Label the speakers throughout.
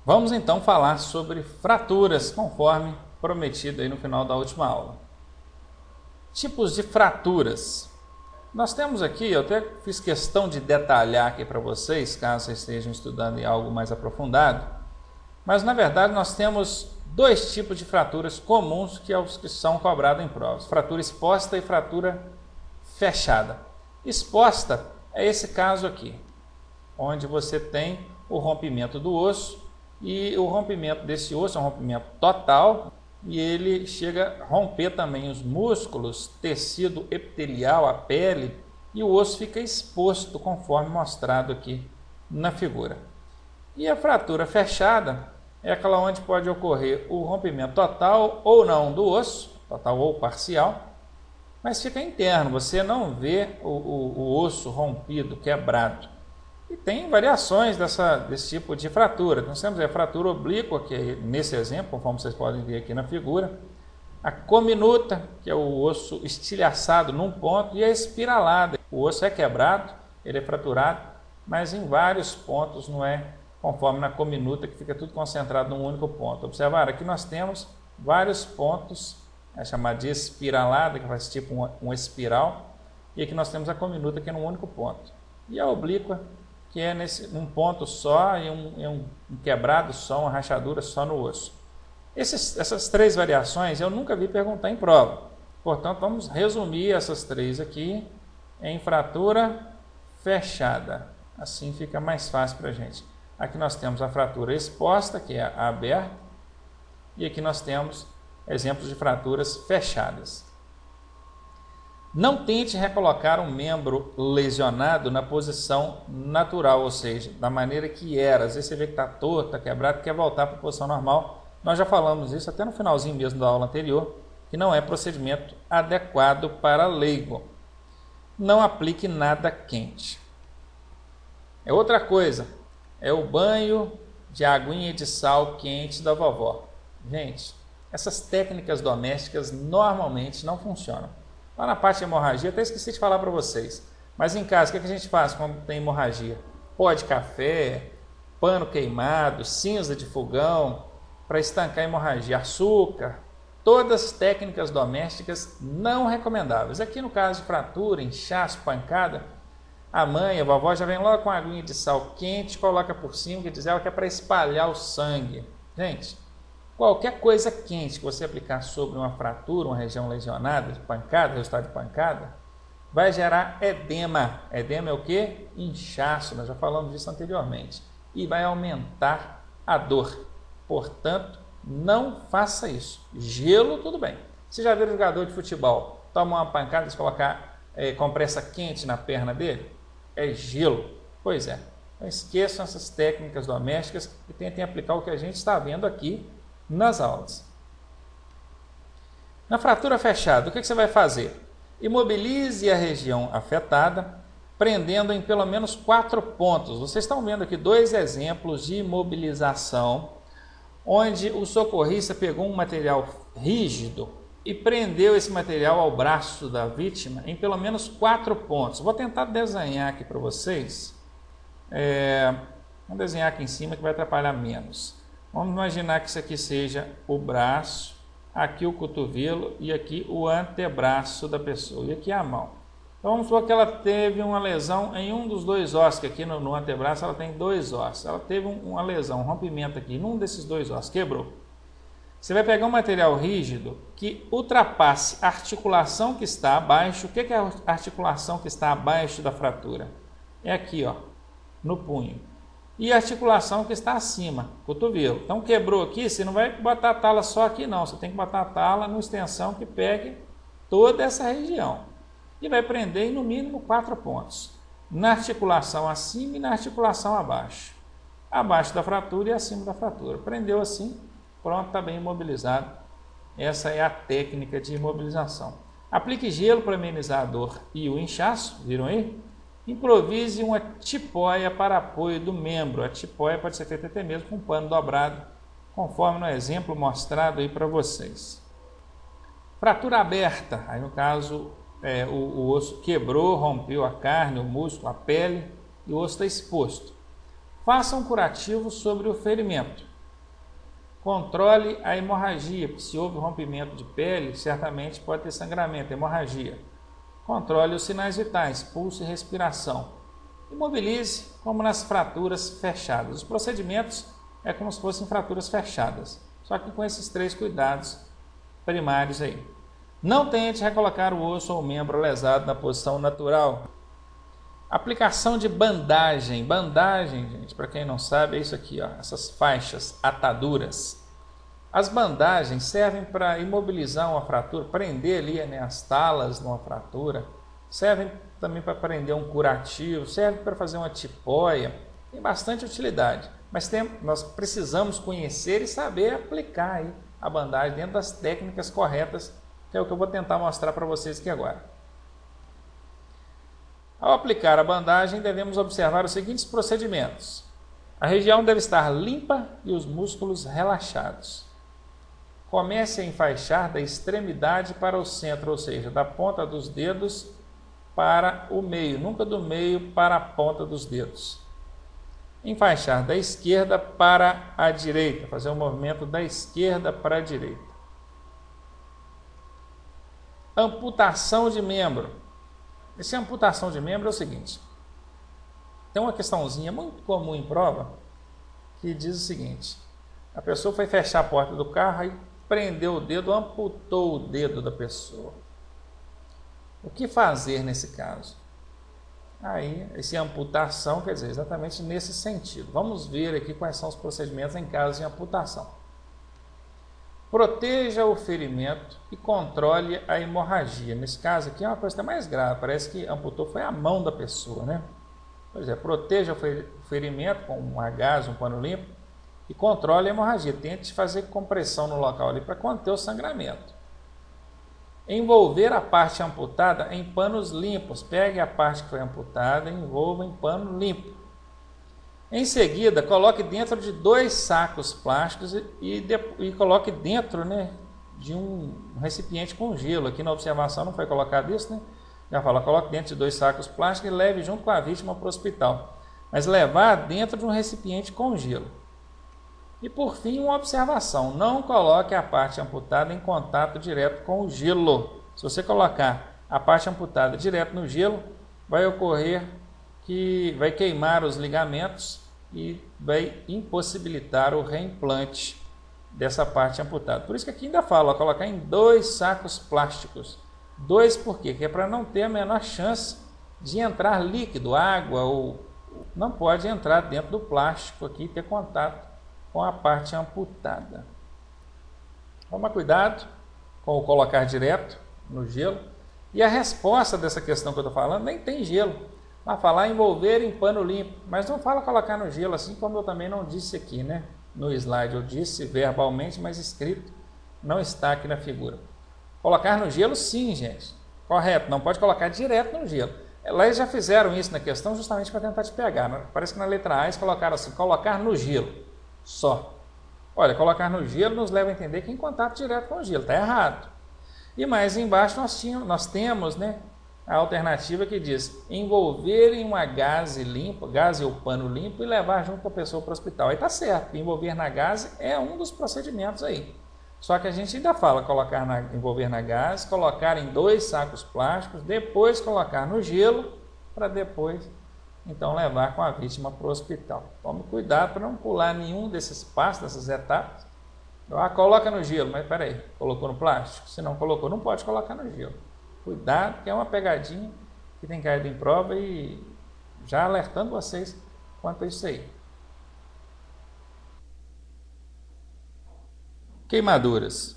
Speaker 1: Vamos então falar sobre fraturas, conforme prometido aí no final da última aula. Tipos de fraturas. Nós temos aqui, eu até fiz questão de detalhar aqui para vocês, caso vocês estejam estudando em algo mais aprofundado, mas na verdade nós temos dois tipos de fraturas comuns que são cobrados em provas: fratura exposta e fratura fechada. Exposta é esse caso aqui, onde você tem o rompimento do osso, e o rompimento desse osso é um rompimento total, e ele chega a romper também os músculos, tecido epitelial, a pele, e o osso fica exposto, conforme mostrado aqui na figura. E a fratura fechada é aquela onde pode ocorrer o rompimento total ou não do osso, total ou parcial, mas fica interno, você não vê o osso rompido, quebrado. E tem variações desse tipo de fratura. Nós temos a fratura oblíqua, que é nesse exemplo, conforme vocês podem ver aqui na figura, a cominuta, que é o osso estilhaçado num ponto, e a espiralada. O osso é quebrado, ele é fraturado, mas em vários pontos, não é conforme na cominuta, que fica tudo concentrado num único ponto. Observaram? Aqui nós temos vários pontos, é chamada de espiralada, que faz tipo uma espiral, e aqui nós temos a cominuta, que é num único ponto. E a oblíqua, que é num ponto só e um quebrado só, uma rachadura só no osso. Essas três variações eu nunca vi perguntar em prova. Portanto, vamos resumir essas três aqui em fratura fechada. Assim fica mais fácil para a gente. Aqui nós temos a fratura exposta, que é a aberta, e aqui nós temos exemplos de fraturas fechadas. Não tente recolocar um membro lesionado na posição natural, ou seja, da maneira que era. Às vezes você vê que está torto, está quebrado, quer voltar para a posição normal. Nós já falamos isso até no finalzinho mesmo da aula anterior, que não é procedimento adequado para leigo. Não aplique nada quente. É outra coisa, é o banho de aguinha de sal quente da vovó. Gente, essas técnicas domésticas normalmente não funcionam. Lá na parte de hemorragia, até esqueci de falar para vocês. Mas em casa, o que a gente faz quando tem hemorragia? Pó de café, pano queimado, cinza de fogão, para estancar a hemorragia, açúcar. Todas as técnicas domésticas não recomendáveis. Aqui no caso de fratura, inchaço, pancada, a mãe, a vovó já vem logo com a aguinha de sal quente, coloca por cima, que diz ela que é para espalhar o sangue. Gente, qualquer coisa quente que você aplicar sobre uma fratura, uma região lesionada, de pancada, resultado de pancada, vai gerar edema. Edema é o quê? Inchaço, nós já falamos disso anteriormente. E vai aumentar a dor. Portanto, não faça isso. Gelo, tudo bem. Você já viu o jogador de futebol toma uma pancada e colocar compressa quente na perna dele? É gelo. Pois é. Então esqueçam essas técnicas domésticas e tentem aplicar o que a gente está vendo aqui nas aulas. Na fratura fechada, o que você vai fazer? Imobilize a região afetada, prendendo em pelo menos 4 pontos. Vocês estão vendo aqui 2 exemplos de imobilização, onde o socorrista pegou um material rígido e prendeu esse material ao braço da vítima em pelo menos 4 pontos. Vou tentar desenhar aqui para vocês. Vamos desenhar aqui em cima que vai atrapalhar menos. Vamos imaginar que isso aqui seja o braço, aqui o cotovelo e aqui o antebraço da pessoa, e aqui a mão. Então vamos supor que ela teve uma lesão em um dos 2 ossos, que aqui no antebraço ela tem 2 ossos. Ela teve uma lesão, um rompimento aqui, num desses 2 ossos, quebrou. Você vai pegar um material rígido que ultrapasse a articulação que está abaixo. O que é a articulação que está abaixo da fratura? É aqui, ó, no punho. E a articulação que está acima, cotovelo. Então quebrou aqui, você não vai botar a tala só aqui não, você tem que botar a tala numa extensão que pegue toda essa região. E vai prender em no mínimo 4 pontos. Na articulação acima e na articulação abaixo. Abaixo da fratura e acima da fratura. Prendeu assim, pronto, está bem imobilizado. Essa é a técnica de imobilização. Aplique gelo para amenizar a dor e o inchaço, viram aí? Improvise uma tipóia para apoio do membro. A tipóia pode ser feita até mesmo com um pano dobrado, conforme no exemplo mostrado aí para vocês. Fratura aberta, aí no caso o osso quebrou, rompeu a carne, o músculo, a pele e o osso está exposto. Faça um curativo sobre o ferimento. Controle a hemorragia, porque se houve rompimento de pele, certamente pode ter sangramento, hemorragia. Controle os sinais vitais, pulso e respiração. Imobilize como nas fraturas fechadas. Os procedimentos é como se fossem fraturas fechadas, só que com esses 3 cuidados primários aí. Não tente recolocar o osso ou o membro lesado na posição natural. Aplicação de bandagem. Bandagem, gente, para quem não sabe, é isso aqui, ó, essas faixas, ataduras. As bandagens servem para imobilizar uma fratura, prender ali, né, as talas numa fratura. Servem também para prender um curativo, serve para fazer uma tipóia. Tem bastante utilidade, mas nós precisamos conhecer e saber aplicar aí a bandagem dentro das técnicas corretas, que é o que eu vou tentar mostrar para vocês aqui agora. Ao aplicar a bandagem, devemos observar os seguintes procedimentos. A região deve estar limpa e os músculos relaxados. Comece a enfaixar da extremidade para o centro, ou seja, da ponta dos dedos para o meio, nunca do meio para a ponta dos dedos. Enfaixar da esquerda para a direita, fazer um movimento da esquerda para a direita. Amputação de membro. Essa amputação de membro é o seguinte: tem uma questãozinha muito comum em prova que diz o seguinte: a pessoa foi fechar a porta do carro e prendeu o dedo, amputou o dedo da pessoa. O que fazer nesse caso? Aí, essa amputação quer dizer exatamente nesse sentido. Vamos ver aqui quais são os procedimentos em caso de amputação. Proteja o ferimento e controle a hemorragia. Nesse caso aqui é uma coisa até mais grave, parece que amputou foi a mão da pessoa, né? Pois é, proteja o ferimento com um gás, um pano limpo e controle a hemorragia. Tente fazer compressão no local ali para conter o sangramento. Envolver a parte amputada em panos limpos. Pegue a parte que foi amputada e envolva em pano limpo. Em seguida, coloque dentro de 2 sacos plásticos e coloque dentro, né, de um recipiente com gelo. Aqui na observação não foi colocado isso, né? Já fala, coloque dentro de 2 sacos plásticos e leve junto com a vítima para o hospital. Mas levar dentro de um recipiente com gelo. E por fim, uma observação: não coloque a parte amputada em contato direto com o gelo. Se você colocar a parte amputada direto no gelo, vai ocorrer que vai queimar os ligamentos e vai impossibilitar o reimplante dessa parte amputada. Por isso que aqui ainda fala, colocar em 2 sacos plásticos. 2 por quê? Que é para não ter a menor chance de entrar líquido, água, ou não pode entrar dentro do plástico aqui e ter contato com a parte amputada. Toma cuidado com o colocar direto no gelo. E a resposta dessa questão que eu estou falando nem tem gelo. Vai falar envolver em pano limpo, mas não fala colocar no gelo, assim como eu também não disse aqui, né? No slide eu disse verbalmente, mas escrito não está aqui na figura. Colocar no gelo sim, gente. Correto, não pode colocar direto no gelo. Lá eles já fizeram isso na questão justamente para tentar te pegar, né? Parece que na letra A eles colocaram assim, colocar no gelo, só. Olha, colocar no gelo nos leva a entender que em contato direto com o gelo, está errado. E mais embaixo nós temos, né, a alternativa que diz envolver em uma gaze limpa, gaze ou pano limpo e levar junto a pessoa para o hospital. Aí está certo, envolver na gaze é um dos procedimentos aí. Só que a gente ainda fala envolver na gaze, colocar em 2 sacos plásticos, depois colocar no gelo, para depois então levar com a vítima para o hospital. Tome cuidado para não pular nenhum desses passos, dessas etapas. Coloca no gelo, mas peraí, colocou no plástico? Se não colocou, não pode colocar no gelo. Cuidado, que é uma pegadinha que tem caído em prova e já alertando vocês quanto a isso aí. Queimaduras.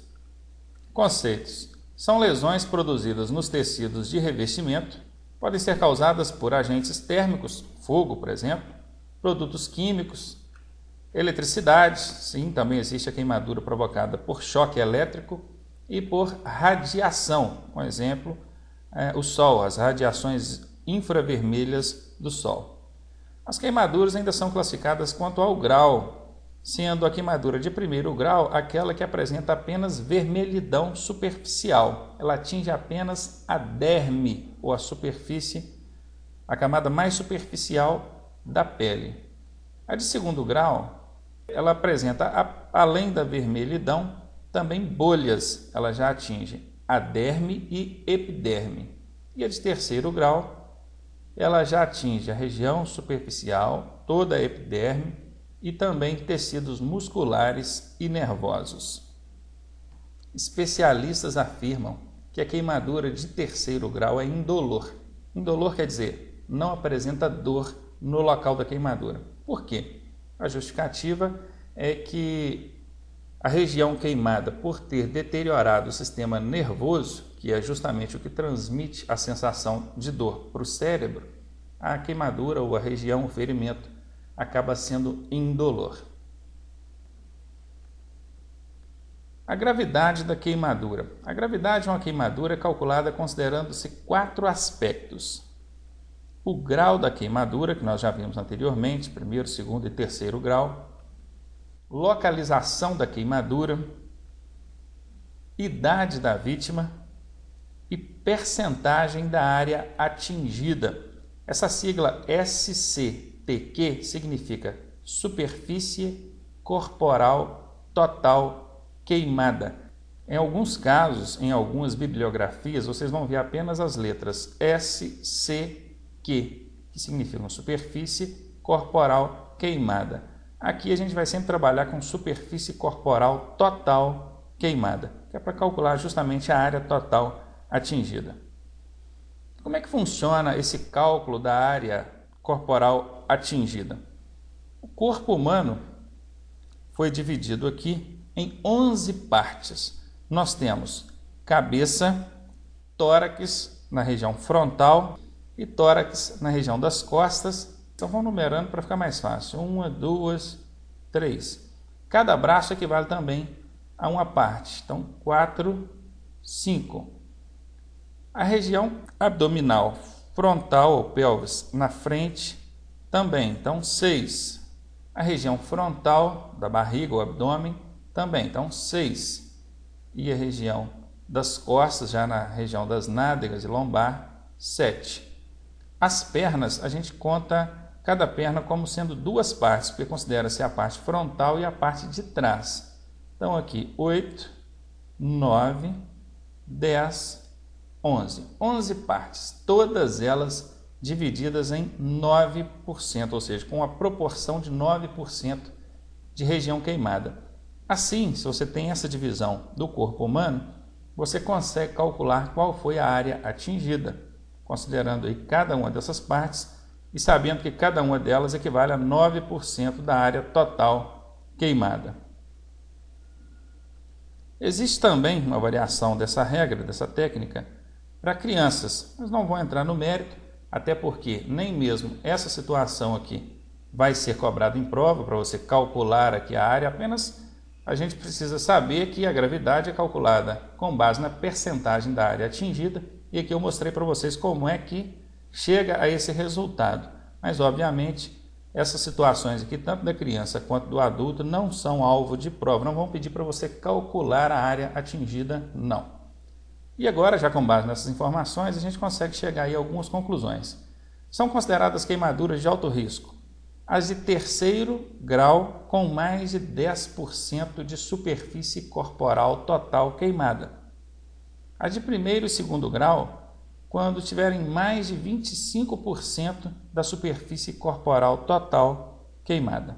Speaker 1: Conceitos. São lesões produzidas nos tecidos de revestimento, podem ser causadas por agentes térmicos, fogo, por exemplo, produtos químicos, eletricidade, sim, também existe a queimadura provocada por choque elétrico e por radiação, por exemplo, o sol, as radiações infravermelhas do sol. As queimaduras ainda são classificadas quanto ao grau, sendo a queimadura de primeiro grau aquela que apresenta apenas vermelhidão superficial. Ela atinge apenas a derme, ou a superfície, a camada mais superficial da pele. A de segundo grau Ela apresenta, além da vermelhidão, também bolhas. Ela já atinge a derme e epiderme. E a de terceiro grau, ela já atinge a região superficial, toda a epiderme e também tecidos musculares e nervosos. Especialistas afirmam que a queimadura de terceiro grau é indolor. Indolor quer dizer, não apresenta dor no local da queimadura. Por quê? A justificativa é que a região queimada, por ter deteriorado o sistema nervoso, que é justamente o que transmite a sensação de dor para o cérebro, a queimadura ou a região, o ferimento, acaba sendo indolor. A gravidade da queimadura. A gravidade de uma queimadura é calculada considerando-se 4 aspectos. O grau da queimadura, que nós já vimos anteriormente, primeiro, segundo e terceiro grau. Localização da queimadura. Idade da vítima. E percentagem da área atingida. Essa sigla SCTQ significa superfície corporal total queimada. Em alguns casos, em algumas bibliografias, vocês vão ver apenas as letras SCQ, que significam superfície corporal queimada. Aqui a gente vai sempre trabalhar com superfície corporal total queimada, que é para calcular justamente a área total atingida. Como é que funciona esse cálculo da área corporal atingida? O corpo humano foi dividido aqui em 11 partes. Nós temos cabeça, tórax na região frontal e tórax na região das costas. Então vamos numerando para ficar mais fácil. 1, 2, 3. Cada braço equivale também a uma parte. Então 4, 5. A região abdominal, frontal ou pelvis na frente também. Então 6. A região frontal da barriga ou abdômen também. Então 6. E a região das costas, já na região das nádegas e lombar, 7. As pernas, a gente conta cada perna como sendo 2 partes, porque considera-se a parte frontal e a parte de trás. Então aqui 8, 9, 10, 11. 11 partes, todas elas divididas em 9%, ou seja, com a proporção de 9% de região queimada. Assim, se você tem essa divisão do corpo humano, você consegue calcular qual foi a área atingida, considerando aí cada uma dessas partes e sabendo que cada uma delas equivale a 9% da área total queimada. Existe também uma variação dessa regra, dessa técnica, para crianças, mas não vou entrar no mérito, até porque nem mesmo essa situação aqui vai ser cobrada em prova para você calcular aqui a área, apenas a gente precisa saber que a gravidade é calculada com base na percentagem da área atingida, e aqui eu mostrei para vocês como é que chega a esse resultado. Mas, obviamente, essas situações aqui, tanto da criança quanto do adulto, não são alvo de prova, não vão pedir para você calcular a área atingida, não. E agora, já com base nessas informações, a gente consegue chegar aí a algumas conclusões. São consideradas queimaduras de alto risco as de terceiro grau com mais de 10% de superfície corporal total queimada. As de primeiro e segundo grau, quando tiverem mais de 25% da superfície corporal total queimada.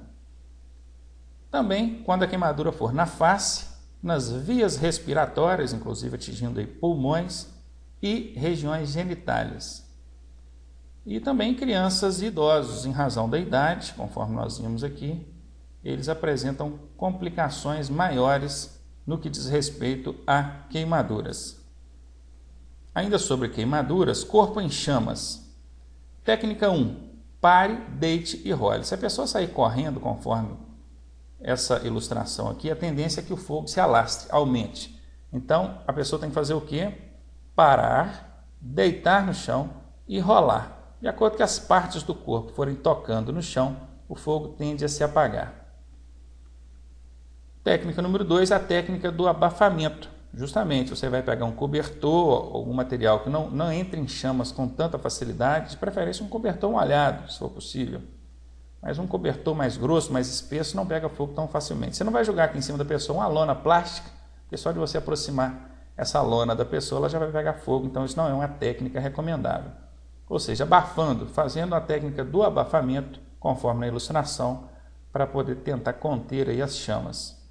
Speaker 1: Também, quando a queimadura for na face, nas vias respiratórias, inclusive atingindo aí pulmões e regiões genitálias. E também crianças e idosos, em razão da idade, conforme nós vimos aqui, eles apresentam complicações maiores no que diz respeito a queimaduras. Ainda sobre queimaduras, corpo em chamas. Técnica 1. Pare, deite e role. Se a pessoa sair correndo conforme essa ilustração aqui, a tendência é que o fogo se alastre, aumente. Então, a pessoa tem que fazer o quê? Parar, deitar no chão e rolar. De acordo que as partes do corpo forem tocando no chão, o fogo tende a se apagar. Técnica número 2, a técnica do abafamento. Justamente, você vai pegar um cobertor, algum material que não entre em chamas com tanta facilidade, de preferência um cobertor molhado, se for possível. mas um cobertor mais grosso, mais espesso, não pega fogo tão facilmente. Você não vai jogar aqui em cima da pessoa uma lona plástica, porque só de você aproximar essa lona da pessoa, ela já vai pegar fogo, então isso não é uma técnica recomendável. Ou seja, abafando, fazendo a técnica do abafamento, conforme na ilustração, para poder tentar conter aí as chamas.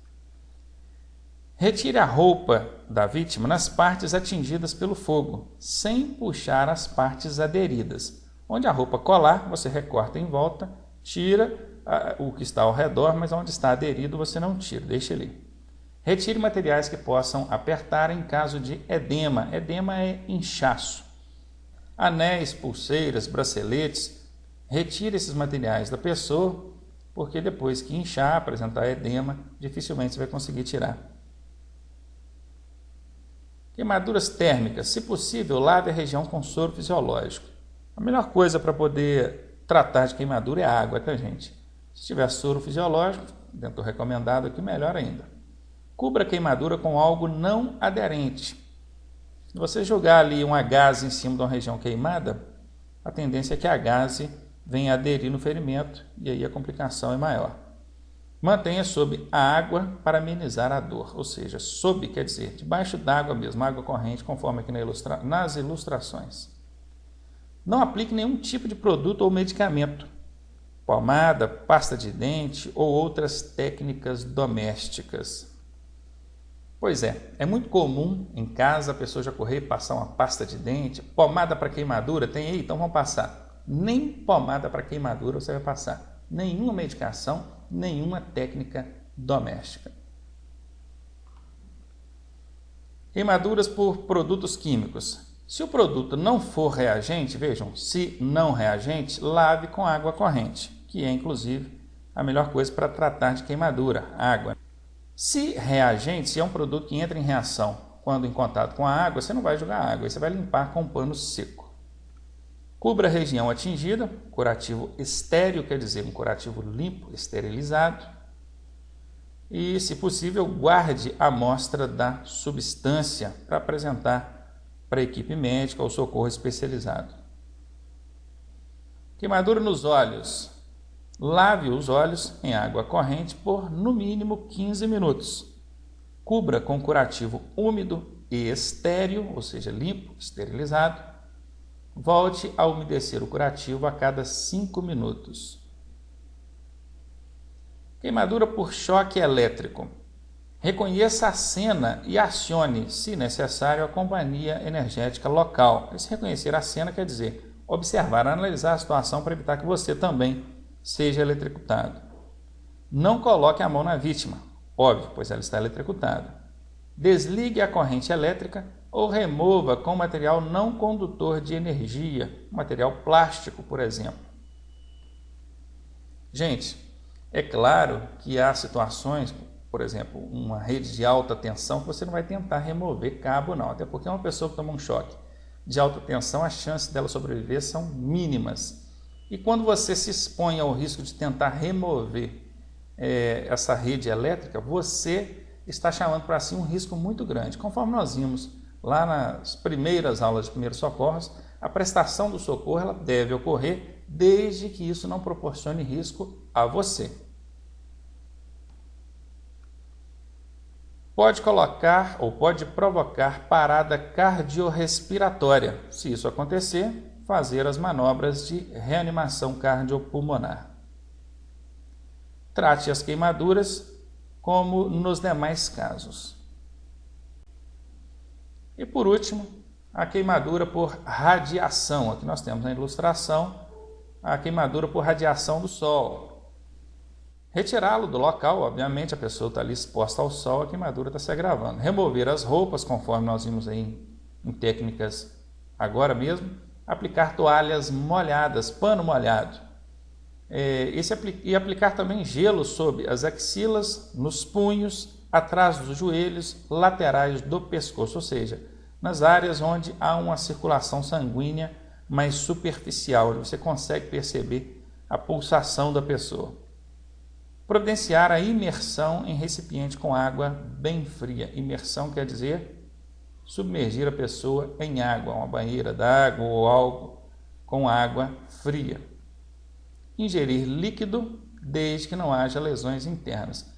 Speaker 1: Retire a roupa da vítima nas partes atingidas pelo fogo, sem puxar as partes aderidas. Onde a roupa colar, você recorta em volta, tira o que está ao redor, mas onde está aderido você não tira, deixa ali. Retire materiais que possam apertar em caso de edema. Edema é inchaço. Anéis, pulseiras, braceletes. Retire esses materiais da pessoa, porque depois que inchar, apresentar edema, dificilmente você vai conseguir tirar. Queimaduras térmicas. Se possível, lave a região com soro fisiológico. A melhor coisa para poder tratar de queimadura é a água, tá, gente? Se tiver soro fisiológico, dentro do recomendado aqui, melhor ainda. Cubra a queimadura com algo não aderente. Se você jogar ali uma gaze em cima de uma região queimada, a tendência é que a gaze venha aderir no ferimento e aí a complicação é maior. Mantenha sob a água para amenizar a dor, ou seja, sob quer dizer debaixo d'água mesmo, água corrente, conforme aqui nas ilustrações. Não aplique nenhum tipo de produto ou medicamento, pomada, pasta de dente ou outras técnicas domésticas. Pois é muito comum em casa a pessoa já correr e passar uma pasta de dente, pomada para queimadura, tem aí? Então vamos passar. Nem pomada para queimadura você vai passar, nenhuma medicação, nenhuma técnica doméstica. Queimaduras por produtos químicos. Se o produto não for reagente, vejam, se não reagente, lave com água corrente, que é inclusive a melhor coisa para tratar de queimadura, água. Se reagente, se é um produto que entra em reação quando em contato com a água, você não vai jogar água, você vai limpar com um pano seco. Cubra a região atingida, curativo estéril, quer dizer, um curativo limpo, esterilizado. E, se possível, guarde a amostra da substância para apresentar para a equipe médica ou socorro especializado. Queimadura nos olhos. Lave os olhos em água corrente por, no mínimo, 15 minutos. Cubra com curativo úmido e estéril, ou seja, limpo, esterilizado. Volte a umedecer o curativo a cada 5 minutos. Queimadura por choque elétrico. Reconheça a cena e acione, se necessário, a companhia energética local. Esse reconhecer a cena quer dizer observar, analisar a situação para evitar que você também seja eletrocutado. Não coloque a mão na vítima, óbvio, pois ela está eletrocutada. Desligue a corrente elétrica ou remova com material não condutor de energia, material plástico, por exemplo. Gente, é claro que há situações, por exemplo, uma rede de alta tensão, que você não vai tentar remover cabo não, até porque uma pessoa que toma um choque de alta tensão, as chances dela sobreviver são mínimas. E quando você se expõe ao risco de tentar remover essa rede elétrica, você está chamando para si um risco muito grande. Conforme nós vimos lá nas primeiras aulas de primeiros socorros, a prestação do socorro ela deve ocorrer desde que isso não proporcione risco a você. Pode colocar ou pode provocar parada cardiorrespiratória. Se isso acontecer, fazer as manobras de reanimação cardiopulmonar. Trate as queimaduras como nos demais casos. E por último, a queimadura por radiação. Aqui nós temos na ilustração a queimadura por radiação do sol. Retirá-lo do local, obviamente a pessoa está ali exposta ao sol, a queimadura está se agravando. Remover as roupas, conforme nós vimos aí em técnicas agora mesmo. Aplicar toalhas molhadas, pano molhado. E aplicar também gelo sobre as axilas, nos punhos, atrás dos joelhos, laterais do pescoço, ou seja, nas áreas onde há uma circulação sanguínea mais superficial, onde você consegue perceber a pulsação da pessoa. Providenciar a imersão em recipiente com água bem fria. Imersão quer dizer submergir a pessoa em água, uma banheira d'água ou algo com água fria. ingerir líquido desde que não haja lesões internas.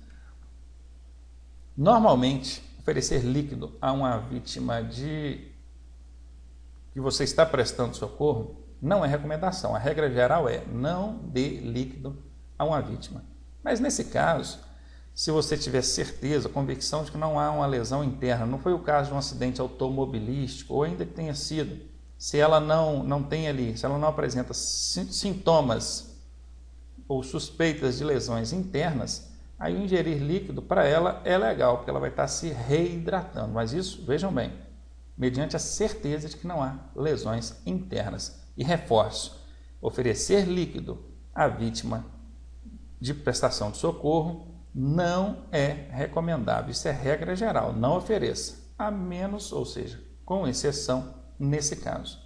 Speaker 1: Normalmente, oferecer líquido a uma vítima que você está prestando socorro não é recomendação. A regra geral é não dê líquido a uma vítima. Mas nesse caso, se você tiver certeza, convicção de que não há uma lesão interna, não foi o caso de um acidente automobilístico, ou ainda que tenha sido, se ela não tem ali, se ela não apresenta sintomas ou suspeitas de lesões internas, aí o ingerir líquido para ela é legal, porque ela vai estar se reidratando. Mas isso, vejam bem, mediante a certeza de que não há lesões internas. E reforço, oferecer líquido à vítima de prestação de socorro não é recomendável. Isso é regra geral, não ofereça, a menos, ou seja, com exceção nesse caso.